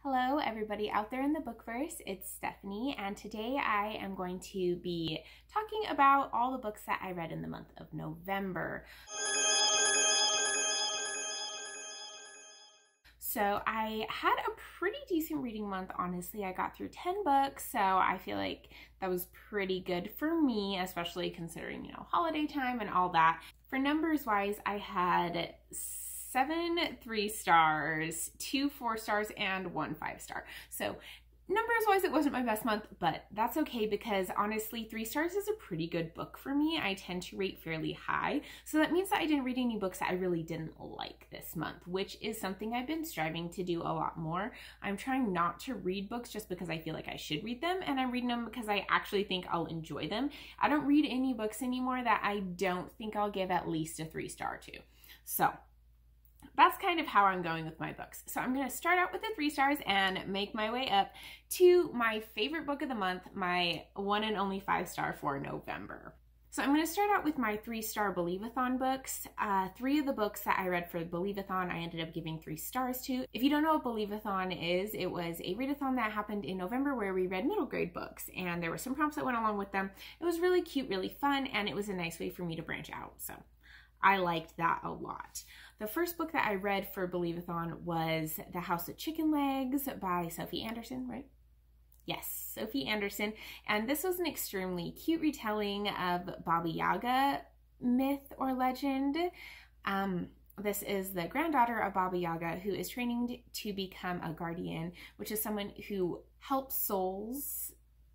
Hello everybody out there in the bookverse, it's Stephanie, and today I am going to be talking about all the books that I read in the month of November. So I had a pretty decent reading month, honestly. I got through 10 books, so I feel like that was pretty good for me, especially considering, holiday time and all that. For numbers wise, I had 7 3-stars, 2 4-stars, and 1 5-star. So numbers wise, it wasn't my best month, but that's okay because honestly, 3 stars is a pretty good book for me. I tend to rate fairly high. So that means that I didn't read any books that I really didn't like this month, which is something I've been striving to do a lot more. I'm trying not to read books just because I feel like I should read them, and I'm reading them because I actually think I'll enjoy them. I don't read any books anymore that I don't think I'll give at least a 3-star to. So that's kind of how I'm going with my books. So I'm going to start out with the 3 stars and make my way up to my favorite book of the month, my one and only 5-star for November. So I'm going to start out with my 3-star Believathon books. 3 of the books that I read for Believathon, I ended up giving 3 stars to. If you don't know what Believathon is, it was a readathon that happened in November where we read middle grade books, and there were some prompts that went along with them. It was really cute, really fun, and it was a nice way for me to branch out. So I liked that a lot. The first book that I read for Believathon was The House of Chicken Legs by Sophie Anderson, right? Yes, Sophie Anderson. And this was an extremely cute retelling of Baba Yaga myth or legend. This is the granddaughter of Baba Yaga who is training to become a guardian, which is someone who helps souls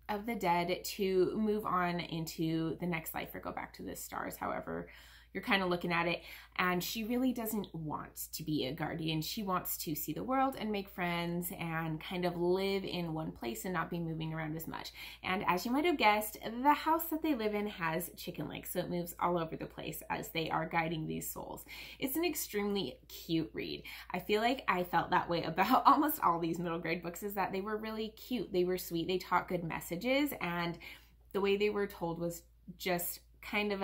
of the dead to move on into the next life or go back to the stars, however you're kind of looking at it. And she really doesn't want to be a guardian. She wants to see the world and make friends and kind of live in one place and not be moving around as much. And as you might have guessed, the house that they live in has chicken legs, so it moves all over the place as they are guiding these souls. It's an extremely cute read. I feel like I felt that way about almost all these middle grade books, is that they were really cute, they were sweet, they taught good messages, and the way they were told was just kind of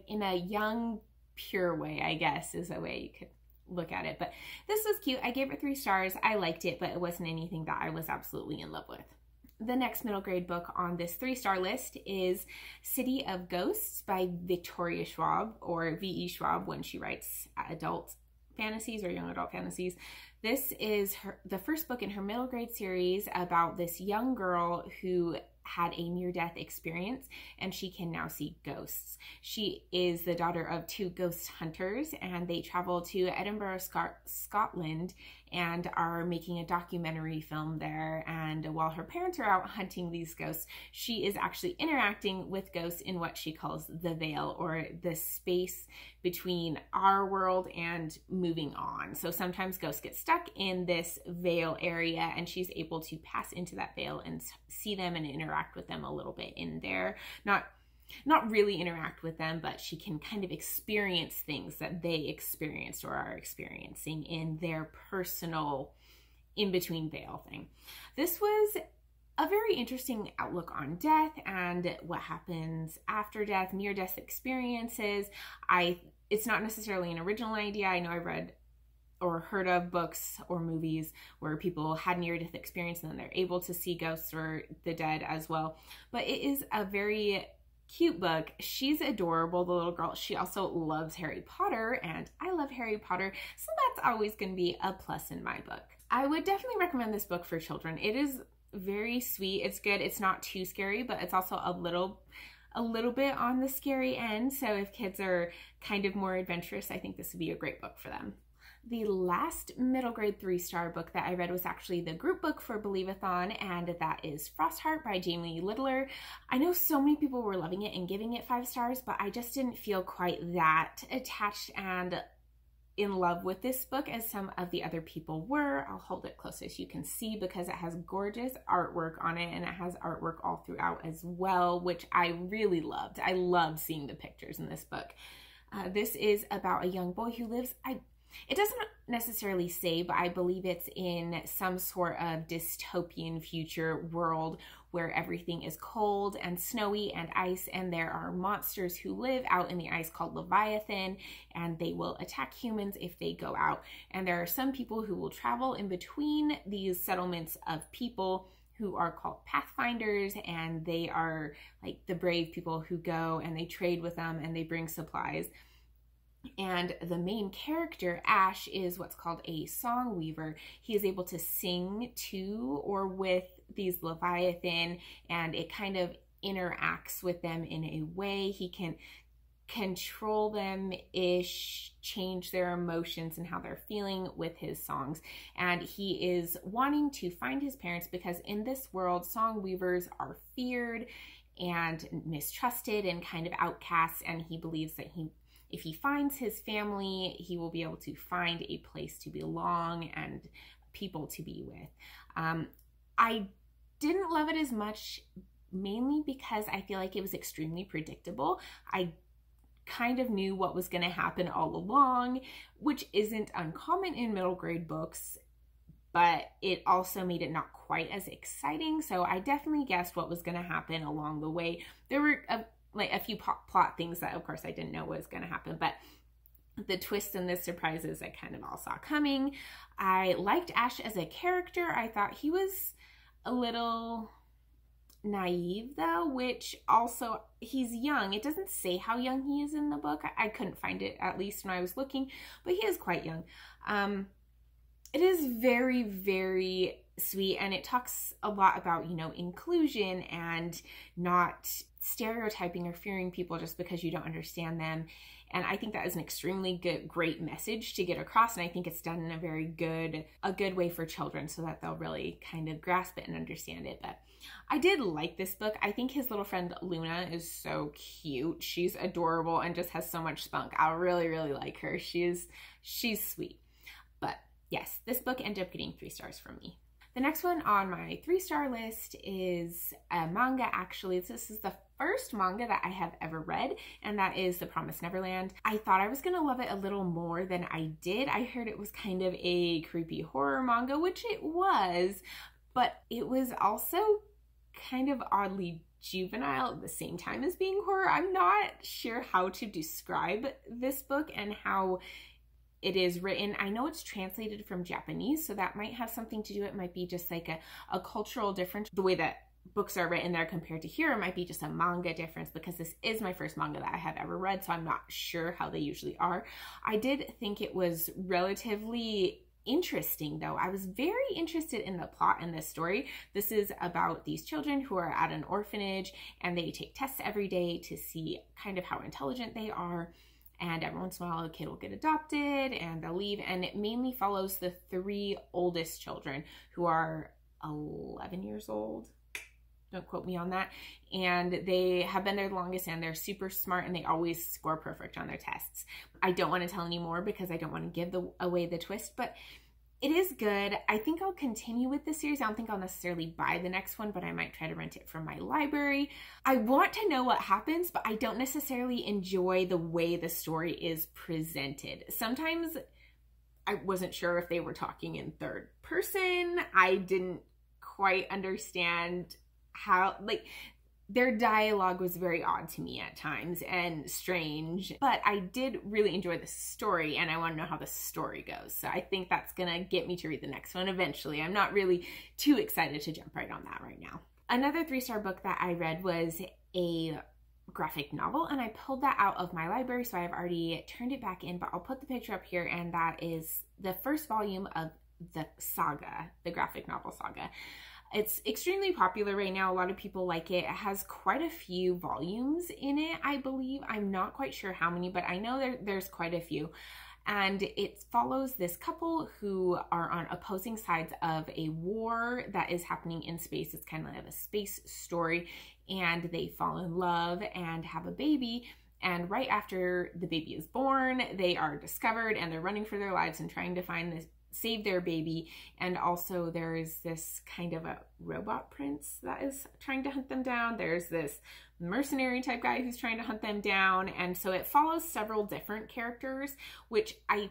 in a young, pure way, I guess, is a way you could look at it. But this was cute. I gave it 3 stars. I liked it, but it wasn't anything that I was absolutely in love with. The next middle grade book on this 3-star list is City of Ghosts by Victoria Schwab, or V.E. Schwab when she writes adult fantasies or young adult fantasies. This is the first book in her middle grade series about this young girl who had a near-death experience and she can now see ghosts. She is the daughter of 2 ghost hunters, and they travel to Edinburgh, Scotland, and are making a documentary film there. And while her parents are out hunting these ghosts, she is actually interacting with ghosts in what she calls the veil, or the space between our world and moving on. So sometimes ghosts get stuck in this veil area, and she's able to pass into that veil and see them and interact with them a little bit in there. Not really interact with them, but she can kind of experience things that they experienced or are experiencing in their personal in-between veil thing. This was a very interesting outlook on death and what happens after death, near-death experiences. It's not necessarily an original idea. I know I've read or heard of books or movies where people had near-death experience and then they're able to see ghosts or the dead as well. But it is a very cute book. She's adorable, the little girl. She also loves Harry Potter, and I love Harry Potter, so that's always going to be a plus in my book. I would definitely recommend this book for children. It is very sweet. It's good. It's not too scary, but it's also a little bit on the scary end. So if kids are kind of more adventurous, I think this would be a great book for them. The last middle grade 3-star book that I read was actually the group book for Believathon, and that is Frostheart by Jamie Littler. I know so many people were loving it and giving it 5 stars, but I just didn't feel quite that attached and in love with this book as some of the other people were. I'll hold it close so you can see, because it has gorgeous artwork on it, and it has artwork all throughout as well, which I really loved. I loved seeing the pictures in this book. This is about a young boy who lives, it doesn't necessarily say, but I believe it's in some sort of dystopian future world where everything is cold and snowy and ice, and there are monsters who live out in the ice called Leviathan, and they will attack humans if they go out. And there are some people who will travel in between these settlements of people who are called pathfinders, and they are like the brave people who go and they trade with them and they bring supplies. And the main character, Ash, is what's called a song weaver. He is able to sing to or with these Leviathan, and it kind of interacts with them in a way. He can control them-ish, change their emotions and how they're feeling with his songs. And he is wanting to find his parents because in this world, song weavers are feared and mistrusted and kind of outcasts, and he believes that if he finds his family, he will be able to find a place to belong and people to be with. I didn't love it as much, mainly because I feel like it was extremely predictable. I kind of knew what was going to happen all along, which isn't uncommon in middle grade books, but it also made it not quite as exciting. So I definitely guessed what was going to happen along the way. There were a few plot things that, of course, I didn't know was going to happen, but the twists and the surprises I kind of all saw coming. I liked Ash as a character. I thought he was a little naive though, which also, he's young. It doesn't say how young he is in the book. I couldn't find it, at least when I was looking, but he is quite young. It is very, very sweet, and it talks a lot about, you know, inclusion and not stereotyping or fearing people just because you don't understand them. And I think that is an extremely great message to get across, and I think it's done in a very good way for children so that they'll really kind of grasp it and understand it. But I did like this book. I think his little friend Luna is so cute. She's adorable and just has so much spunk. I really, really like her. She's sweet. But yes, this book ended up getting 3 stars from me. The next one on my 3-star list is a manga, actually. This is the first manga that I have ever read, and that is The Promised Neverland. I thought I was going to love it a little more than I did. I heard it was kind of a creepy horror manga, which it was, but it was also kind of oddly juvenile at the same time as being horror. I'm not sure how to describe this book and how it is written. I know it's translated from Japanese, so that might have something to do. It might be just like a cultural difference. The way that books are written there compared to here, it might be just a manga difference, because this is my first manga that I have ever read, so I'm not sure how they usually are. I did think it was relatively interesting though. I was very interested in the plot in this story. This is about these children who are at an orphanage, and they take tests every day to see kind of how intelligent they are. And every once in a while, a kid will get adopted and they'll leave. And it mainly follows the 3 oldest children who are 11 years old. Don't quote me on that. And they have been there the longest, and they're super smart, and they always score perfect on their tests. I don't want to tell any more because I don't want to give away the twist, but it is good. I think I'll continue with this series. I don't think I'll necessarily buy the next one, but I might try to rent it from my library. I want to know what happens, but I don't necessarily enjoy the way the story is presented. Sometimes I wasn't sure if they were talking in third person. I didn't quite understand how, like, their dialogue was very odd to me at times and strange, but I did really enjoy the story, and I want to know how the story goes. So I think that's gonna get me to read the next one eventually. I'm not really too excited to jump right on that right now. Another 3-star book that I read was a graphic novel, and I pulled that out of my library, so I've already turned it back in, but I'll put the picture up here, and that is the first volume of the Saga, the graphic novel Saga. It's extremely popular right now. A lot of people like it. It has quite a few volumes in it, I believe. I'm not quite sure how many, but I know there's quite a few. And it follows this couple who are on opposing sides of a war that is happening in space. It's kind of like a space story, and they fall in love and have a baby. And right after the baby is born, they are discovered, and they're running for their lives and trying to save their baby. And also there is this kind of a robot prince that is trying to hunt them down. There's this mercenary type guy who's trying to hunt them down. And so it follows several different characters, which I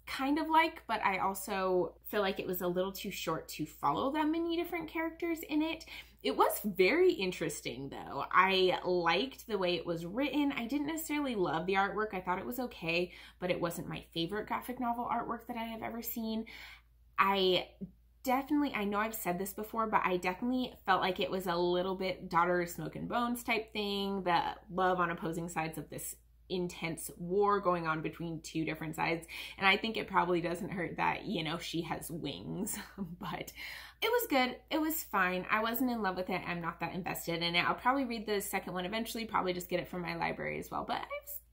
kind of like, but I also feel like it was a little too short to follow that many different characters in it. It was very interesting though. I liked the way it was written. I didn't necessarily love the artwork. I thought it was okay, but it wasn't my favorite graphic novel artwork that I have ever seen. I know I've said this before, but I definitely felt like it was a little bit Daughter of Smoke and Bones type thing, the love on opposing sides of this intense war going on between two different sides. And I think it probably doesn't hurt that, you know, she has wings, but it was good. It was fine. I wasn't in love with it. I'm not that invested in it. I'll probably read the second one eventually, probably just get it from my library as well, but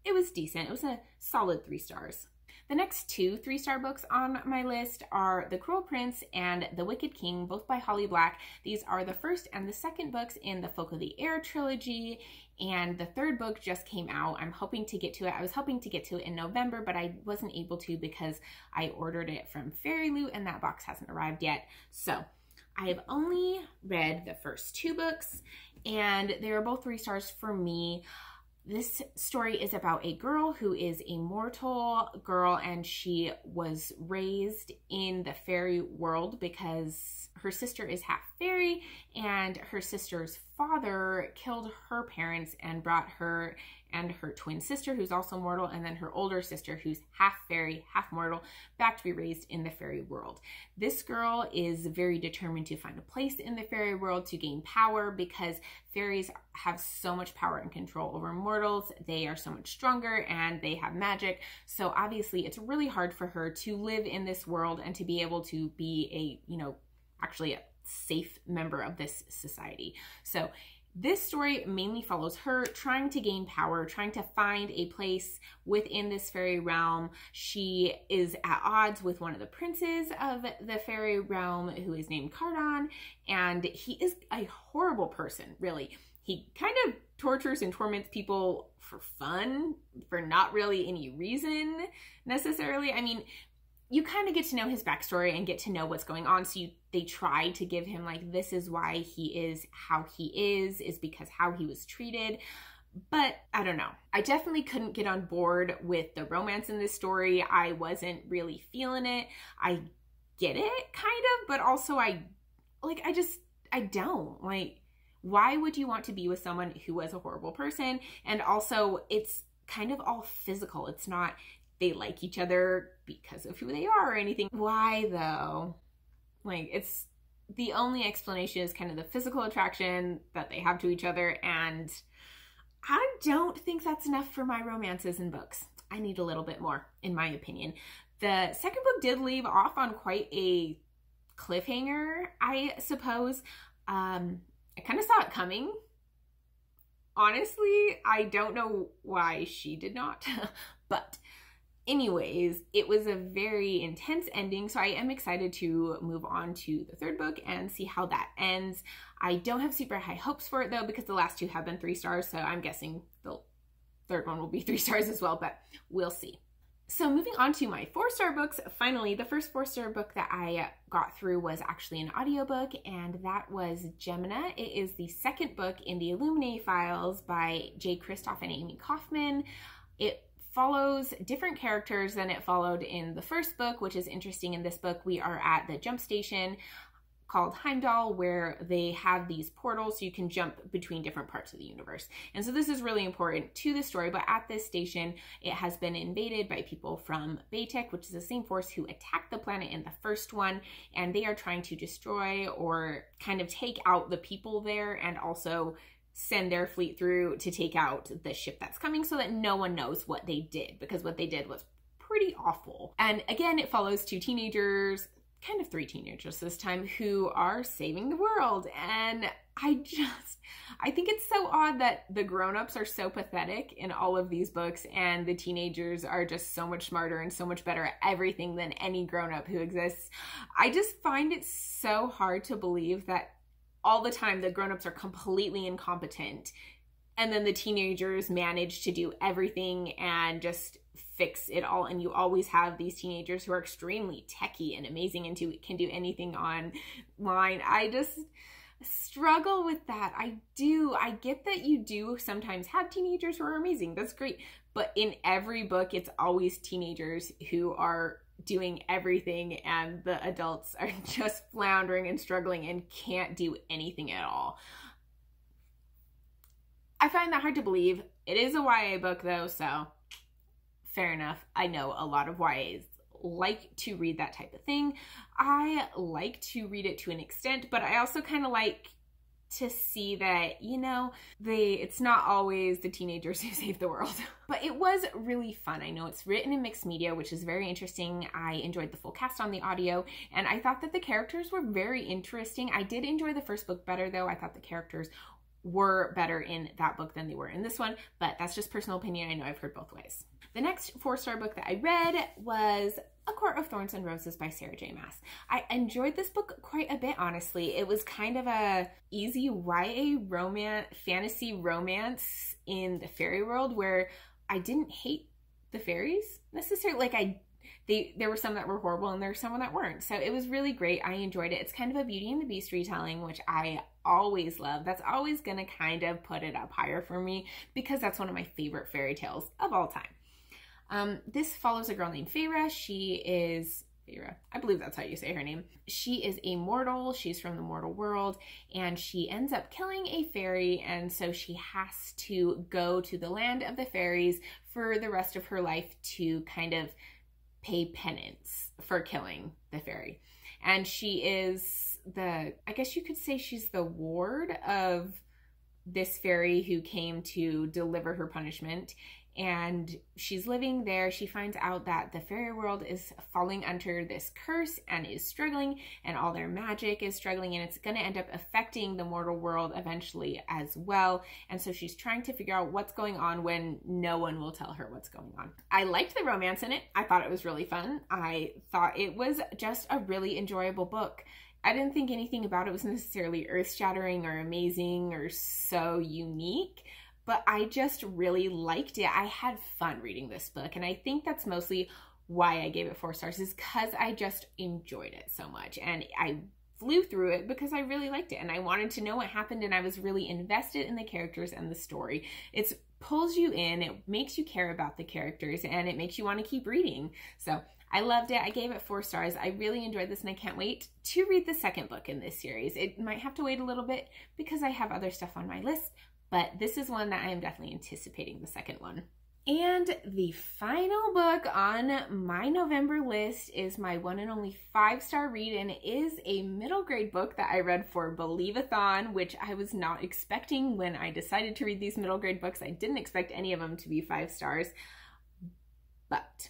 it was decent. It was a solid 3 stars. The next 2 3-star books on my list are The Cruel Prince and The Wicked King, both by Holly Black. These are the first and the second books in the Folk of the Air trilogy, and the third book just came out. I'm hoping to get to it. I was hoping to get to it in November, but I wasn't able to because I ordered it from Fairy Loot and that box hasn't arrived yet. So I have only read the first 2 books and they are both 3 stars for me. This story is about a girl who is a mortal girl, and she was raised in the fairy world because her sister is half fairy, and her sister's father killed her parents and brought her and her twin sister, who's also mortal, and then her older sister, who's half fairy, half mortal, back to be raised in the fairy world. This girl is very determined to find a place in the fairy world to gain power because fairies have so much power and control over mortals. They are so much stronger and they have magic. So obviously it's really hard for her to live in this world and to be able to be a, you know, actually a safe member of this society. So this story mainly follows her trying to gain power, trying to find a place within this fairy realm. She is at odds with one of the princes of the fairy realm who is named Cardon, and he is a horrible person, really. He kind of tortures and torments people for fun, for not really any reason necessarily. I mean, you kind of get to know his backstory and get to know what's going on. So they try to give him like, this is why he is how he is because how he was treated. But I don't know. I definitely couldn't get on board with the romance in this story. I wasn't really feeling it. I get it kind of, but also I don't like, why would you want to be with someone who was a horrible person? And also it's kind of all physical. It's not, they like each other because of who they are or anything. Why though? Like, it's the only explanation is kind of the physical attraction that they have to each other, and I don't think that's enough for my romances in books. I need a little bit more, in my opinion. The second book did leave off on quite a cliffhanger, I suppose. I kind of saw it coming. Honestly, I don't know why she did not, but anyways, it was a very intense ending, so I am excited to move on to the third book and see how that ends. I don't have super high hopes for it though, because the last 2 have been 3 stars, so I'm guessing the third one will be 3 stars as well, but we'll see. So moving on to my 4-star books, finally, the first 4-star book that I got through was actually an audiobook, and that was Gemina. It is the second book in the Illuminae files by Jay Kristoff and Amy Kaufman. It follows different characters than it followed in the first book, which is interesting. In this book, we are at the jump station called Heimdall, where they have these portals so you can jump between different parts of the universe. And so this is really important to the story, but at this station, it has been invaded by people from Baytek, which is the same force who attacked the planet in the first one, and they are trying to destroy or kind of take out the people there and also send their fleet through to take out the ship that's coming so that no one knows what they did, because what they did was pretty awful. And again, it follows 2 teenagers, kind of 3 teenagers this time, who are saving the world. And I think it's so odd that the grown-ups are so pathetic in all of these books and the teenagers are just so much smarter and so much better at everything than any grown-up who exists. I just find it so hard to believe that all the time the grown-ups are completely incompetent and then the teenagers manage to do everything and just fix it all, and you always have these teenagers who are extremely techie and amazing and can do anything online. I just struggle with that. I get that you do sometimes have teenagers who are amazing. That's great. But in every book, it's always teenagers who are doing everything and the adults are just floundering and struggling and can't do anything at all. I find that hard to believe. It is a YA book though, so fair enough. I know a lot of YAs like to read that type of thing. I like to read it to an extent, but I also kind of like to see that, you know, it's not always the teenagers who save the world. But it was really fun. I know it's written in mixed media, which is very interesting. I enjoyed the full cast on the audio, and I thought that the characters were very interesting. I did enjoy the first book better, though. I thought the characters were better in that book than they were in this one, but that's just personal opinion. I know I've heard both ways. The next 4-star book that I read was A Court of Thorns and Roses by Sarah J. Maas. I enjoyed this book quite a bit, honestly. It was kind of a easy YA romance, fantasy romance in the fairy world where I didn't hate the fairies necessarily. Like there were some that were horrible and there were some that weren't. So it was really great. I enjoyed it. It's kind of a Beauty and the Beast retelling, which I always love. That's always going to kind of put it up higher for me because that's one of my favorite fairy tales of all time. This follows a girl named Feyre. I believe that's how you say her name. She is a mortal. She's from the mortal world, and she ends up killing a fairy, and so she has to go to the land of the fairies for the rest of her life to kind of pay penance for killing the fairy. And she is I guess you could say she's the ward of this fairy who came to deliver her punishment. And she's living there. She finds out that the fairy world is falling under this curse and is struggling, and all their magic is struggling, and it's going to end up affecting the mortal world eventually as well. And so she's trying to figure out what's going on when no one will tell her what's going on. I liked the romance in it. I thought it was really fun. I thought it was just a really enjoyable book. I didn't think anything about it was necessarily earth-shattering or amazing or so unique, but I just really liked it. I had fun reading this book, and I think that's mostly why I gave it 4 stars, is because I just enjoyed it so much. And I flew through it because I really liked it, and I wanted to know what happened, and I was really invested in the characters and the story. It pulls you in, it makes you care about the characters, and it makes you want to keep reading. So I loved it. I gave it 4 stars. I really enjoyed this, and I can't wait to read the second book in this series. It might have to wait a little bit because I have other stuff on my list, but this is one that I am definitely anticipating the second one. And the final book on my November list is my one and only 5-star read, and it is a middle grade book that I read for Believathon, which I was not expecting when I decided to read these middle grade books. I didn't expect any of them to be 5 stars, but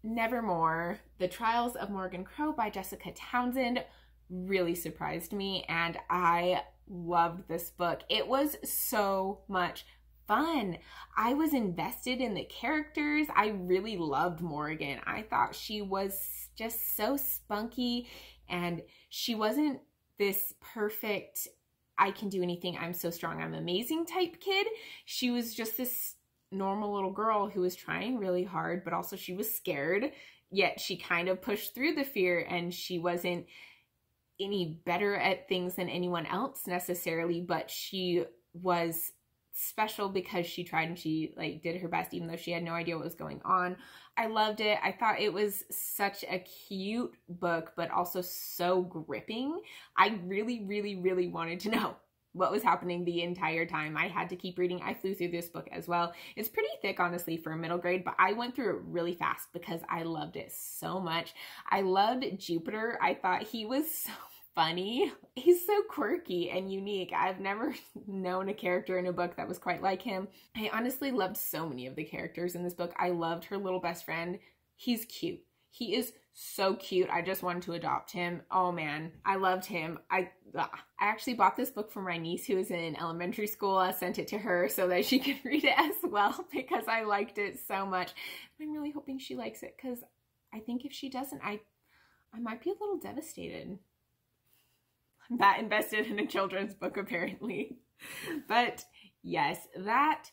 Nevermoor, The Trials of Morgan Crow by Jessica Townsend really surprised me, and I loved this book. It was so much fun. I was invested in the characters. I really loved Morgan. I thought she was just so spunky, and she wasn't this perfect, I can do anything, I'm so strong, I'm amazing type kid. She was just this normal little girl who was trying really hard, but also she was scared, yet she kind of pushed through the fear, and she wasn't any better at things than anyone else necessarily, but she was special because she tried and she did her best even though she had no idea what was going on. I loved it. I thought it was such a cute book, but also so gripping. I really, really, really wanted to know what was happening the entire time. I had to keep reading. I flew through this book as well. It's pretty thick, honestly, for a middle grade, but I went through it really fast because I loved it so much. I loved Jupiter. I thought he was so funny. He's so quirky and unique. I've never known a character in a book that was quite like him. I honestly loved so many of the characters in this book. I loved her little best friend. He's cute. He is so cute. I just wanted to adopt him. Oh man, I loved him. I actually bought this book for my niece who is in elementary school. I sent it to her so that she could read it as well because I liked it so much. I'm really hoping she likes it because I think if she doesn't, I might be a little devastated. I'm that invested in a children's book apparently. But yes, that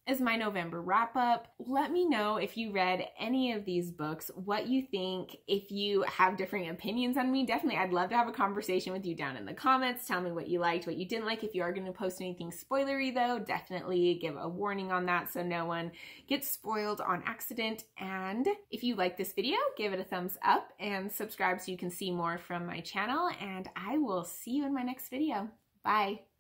is my November wrap up. Let me know if you read any of these books, what you think. If you have differing opinions on me, definitely I'd love to have a conversation with you down in the comments. Tell me what you liked, what you didn't like. If you are going to post anything spoilery though, definitely give a warning on that so no one gets spoiled on accident. And if you like this video, give it a thumbs up and subscribe so you can see more from my channel, and I will see you in my next video. Bye.